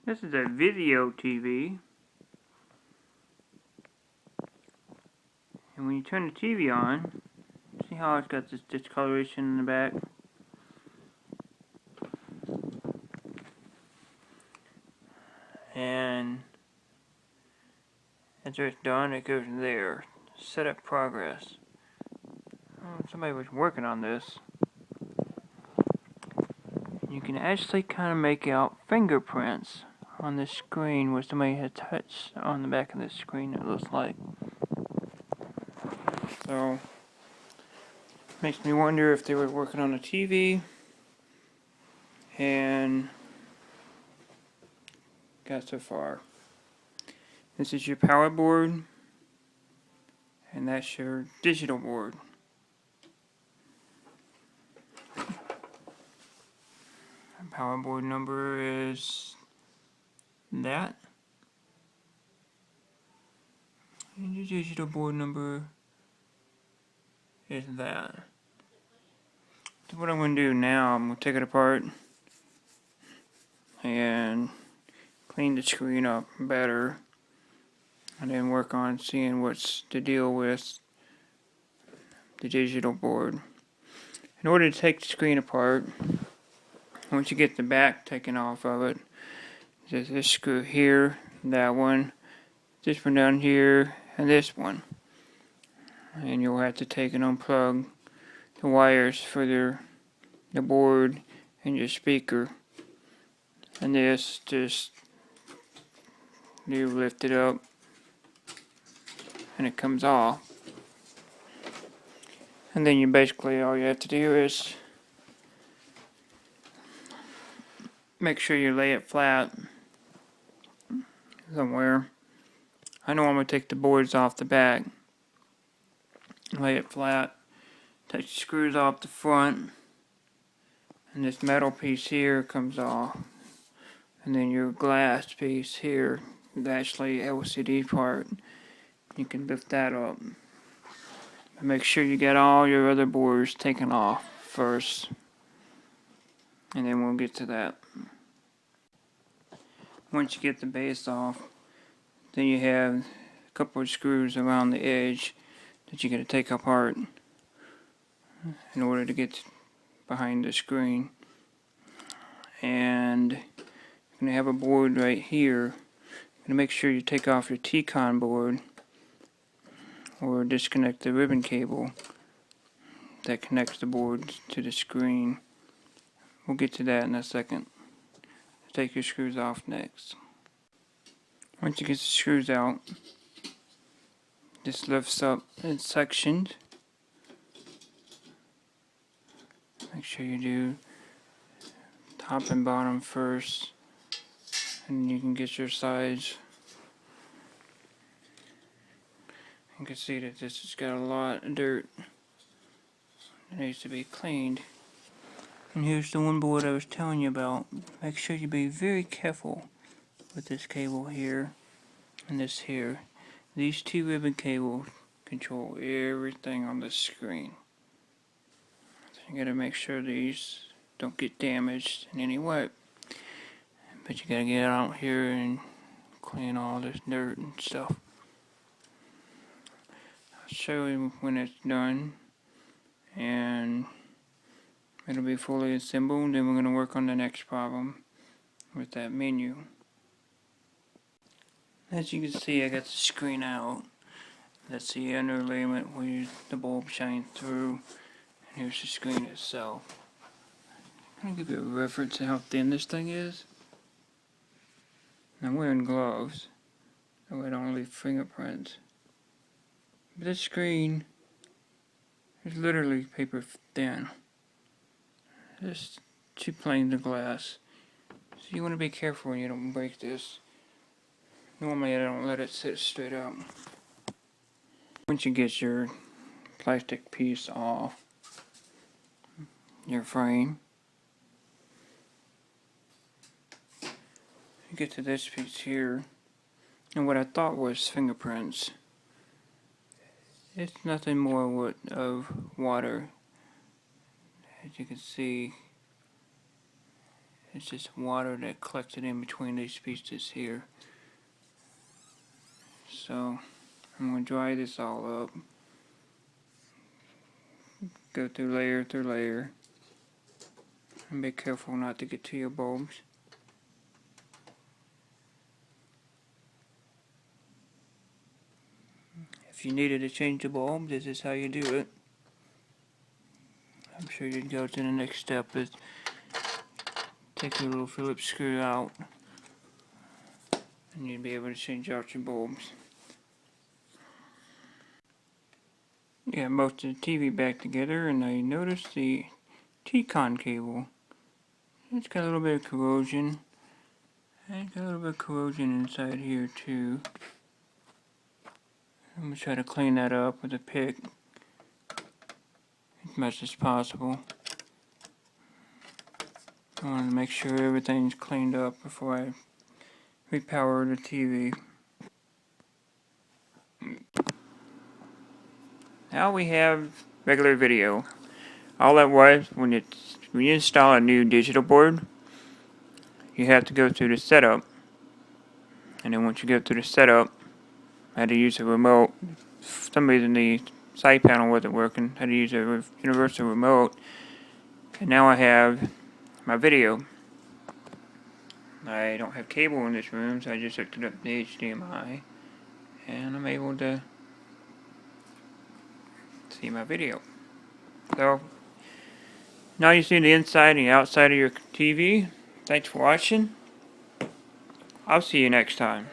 This is a vizio TV, and when you turn the TV on, see how it's got this discoloration in the back? And after it's done, it goes there. Setup progress. Somebody was working on this. You can actually kind of make out fingerprints on the screen where somebody had touched on the back of the screen, it looks like. So, makes me wonder if they were working on a TV and got so far. This is your power board, and that's your digital board. Power board number is that, and your digital board number is that. So what I'm going to do now, I'm going to take it apart and clean the screen up better, and then work on seeing what's the deal with the digital board. In order to take the screen apart, once you get the back taken off of it, there's this screw here, that one, this one down here, and this one. And you'll have to take and unplug the wires for the board and your speaker. And this, just you lift it up and it comes off. And then you basically, all you have to do is make sure you lay it flat somewhere. I know I'm going to take the boards off the back, lay it flat, take the screws off the front, and this metal piece here comes off. And then your glass piece here, the actually LCD part, you can lift that up. And make sure you get all your other boards taken off first, and then we'll get to that. Once you get the base off, then you have a couple of screws around the edge that you're going to take apart in order to get behind the screen. And you're going to have a board right here. You're going to make sure you take off your T-con board or disconnect the ribbon cable that connects the board to the screen. We'll get to that in a second. Take your screws off next. Once you get the screws out, this lifts up in sections. Make sure you do top and bottom first, and you can get your sides. You can see that this has got a lot of dirt that needs to be cleaned. And here's the one board I was telling you about. Make sure you be very careful with this cable here and this here. These two ribbon cables control everything on the screen. So you gotta make sure these don't get damaged in any way. But you gotta get out here and clean all this dirt and stuff. I'll show you when it's done, and it'll be fully assembled. Then we're going to work on the next problem with that menu. As you can see, I got the screen out. That's the underlayment where the bulb shines through. And here's the screen itself. I'm going to give you a reference to how thin this thing is. I'm wearing gloves, so I don't leave fingerprints. But this screen is literally paper thin. Just two planes of glass. So you want to be careful when you don't break this. Normally I don't let it sit straight up. Once you get your plastic piece off your frame, you get to this piece here, and what I thought was fingerprints. It's nothing more of water. As you can see, It's just water that collected in between these pieces here. So I'm going to dry this all up. Go through layer, and be careful not to get to your bulbs. If you needed to change the bulb, this is how you do it. I'm sure you'd go to the next step is take your little Phillips screw out, and you'd be able to change out your bulbs. Yeah, most of the TV back together, and I noticed the T-con cable. It's got a little bit of corrosion. And it's got a little bit of corrosion inside here too. I'm going to try to clean that up with a pick as much as possible. I want to make sure everything's cleaned up before I repower the TV. Now we have regular video. All that was, when you install a new digital board, you have to go through the setup. And then once you go through the setup, I had to use a remote. For some reason the side panel wasn't working. I had to use a universal remote. And now I have my video. I don't have cable in this room, so I just hooked it up to the HDMI. And I'm able to see my video. So, now you see the inside and the outside of your TV. Thanks for watching. I'll see you next time.